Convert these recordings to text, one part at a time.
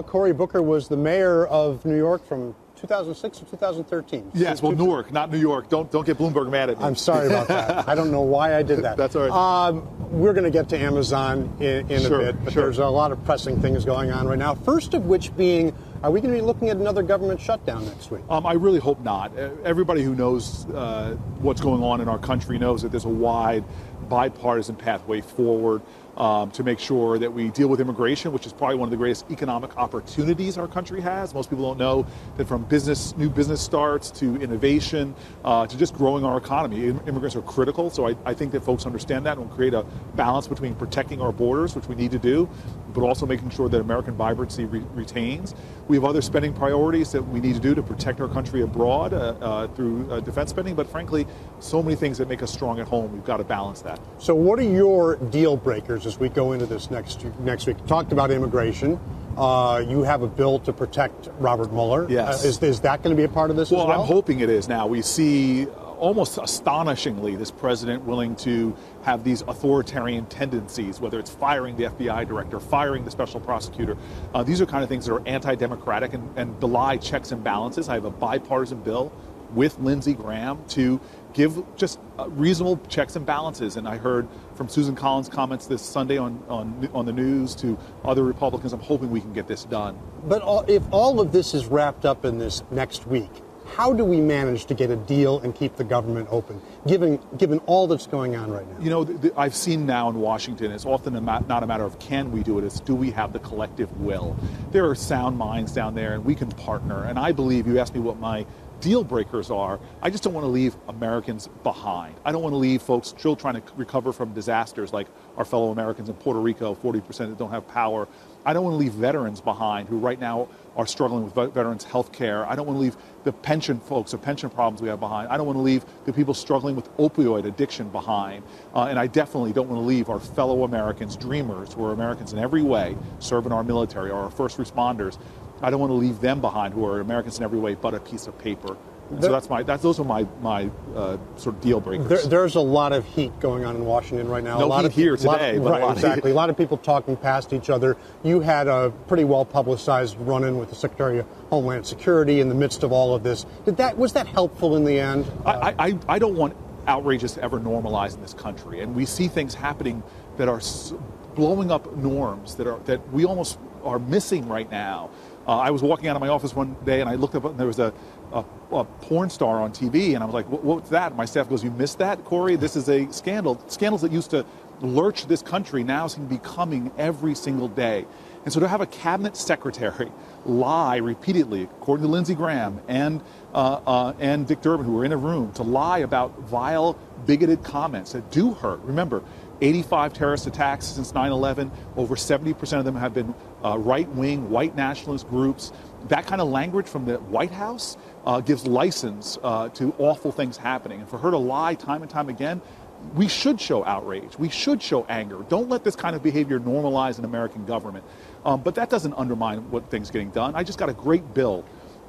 Cory Booker was the mayor of New York from 2006 to 2013. Yes, well, Newark, not New York. Don't get Bloomberg mad at me. I'm sorry about that. I don't know why I did that. That's all right. We're going to get to Amazon in a bit, but there's a lot of pressing things going on right now. First of which being, are we going to be looking at another government shutdown next week? I really hope not. Everybody who knows what's going on in our country knows that there's a wide bipartisan pathway forward to make sure that we deal with immigration, which is probably one of the greatest economic opportunities our country has. Most people don't know that from new business starts to innovation to just growing our economy, immigrants are critical. So I think that folks understand that and will create a balance between protecting our borders, which we need to do, but also making sure that American vibrancy retains. We have other spending priorities that we need to do to protect our country abroad through defense spending, but frankly, so many things that make us strong at home. We've got to balance that. So what are your deal breakers as we go into this next week? You talked about immigration. You have a bill to protect Robert Mueller. Yes. Is that going to be a part of this as well? I'm hoping it is now. We see almost astonishingly this president willing to have these authoritarian tendencies, whether it's firing the FBI director, firing the special prosecutor. These are kind of things that are anti-democratic and belie checks and balances. I have a bipartisan bill with Lindsey Graham to give just reasonable checks and balances. And I heard from Susan Collins' comments this Sunday on the news to other Republicans. I'm hoping we can get this done. But if all of this is wrapped up in this next week, how do we manage to get a deal and keep the government open, given all that's going on right now? You know, I've seen now in Washington, it's often not a matter of can we do it, it's do we have the collective will. There are sound minds down there, and we can partner. And I believe, you asked me what my deal breakers are, I just don't want to leave Americans behind. I don't want to leave folks still trying to recover from disasters like our fellow Americans in Puerto Rico, 40% that don't have power. I don't want to leave veterans behind who right now are struggling with veterans' health care. I don't want to leave the pension folks, the pension problems we have behind. I don't want to leave the people struggling with opioid addiction behind. And I definitely don't want to leave our fellow Americans, dreamers, who are Americans in every way, serve in our military, or our first responders. I don't want to leave them behind, who are Americans in every way but a piece of paper. So those are my sort of deal breakers. There's a lot of heat going on in Washington right now. No heat here today, but right, exactly. A lot of people talking past each other. You had a pretty well publicized run-in with the Secretary of Homeland Security in the midst of all of this. Was that helpful in the end? I don't want outrages to ever normalize in this country, and we see things happening that are blowing up norms that we almost are missing right now. I was walking out of my office one day and I looked up and there was a porn star on TV, and I was like, what's that? And my staff goes, you missed that, Cory? This is a scandal. Scandals that used to lurch this country now seem to be coming every single day. And so to have a cabinet secretary lie repeatedly, according to Lindsey Graham and Dick Durbin, who were in a room, to lie about vile, bigoted comments that do hurt. Remember, 85 terrorist attacks since 9/11. Over 70% of them have been right-wing, white nationalist groups. That kind of language from the White House gives license to awful things happening. And for her to lie time and time again, we should show outrage. We should show anger. Don't let this kind of behavior normalize in American government. But that doesn't undermine what things getting done. I just got a great bill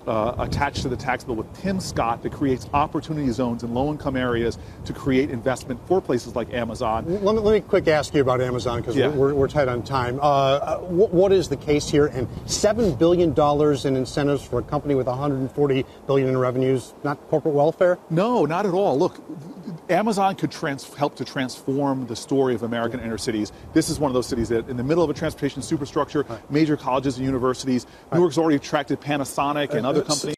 attached to the tax bill with Tim Scott that creates opportunity zones in low-income areas to create investment for places like Amazon. Let me quick ask you about Amazon, because we're tight on time. What is the case here? And $7 billion in incentives for a company with $140 billion in revenues, not corporate welfare? No, not at all. Look, Amazon could help to transform the story of American inner cities. This is one of those cities that in the middle of a transportation superstructure, major colleges and universities. Newark's already attracted Panasonic and other companies.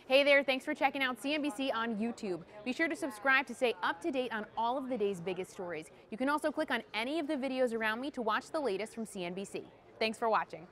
Hey there, thanks for checking out CNBC on YouTube. Be sure to subscribe to stay up to date on all of the day's biggest stories. You can also click on any of the videos around me to watch the latest from CNBC. Thanks for watching.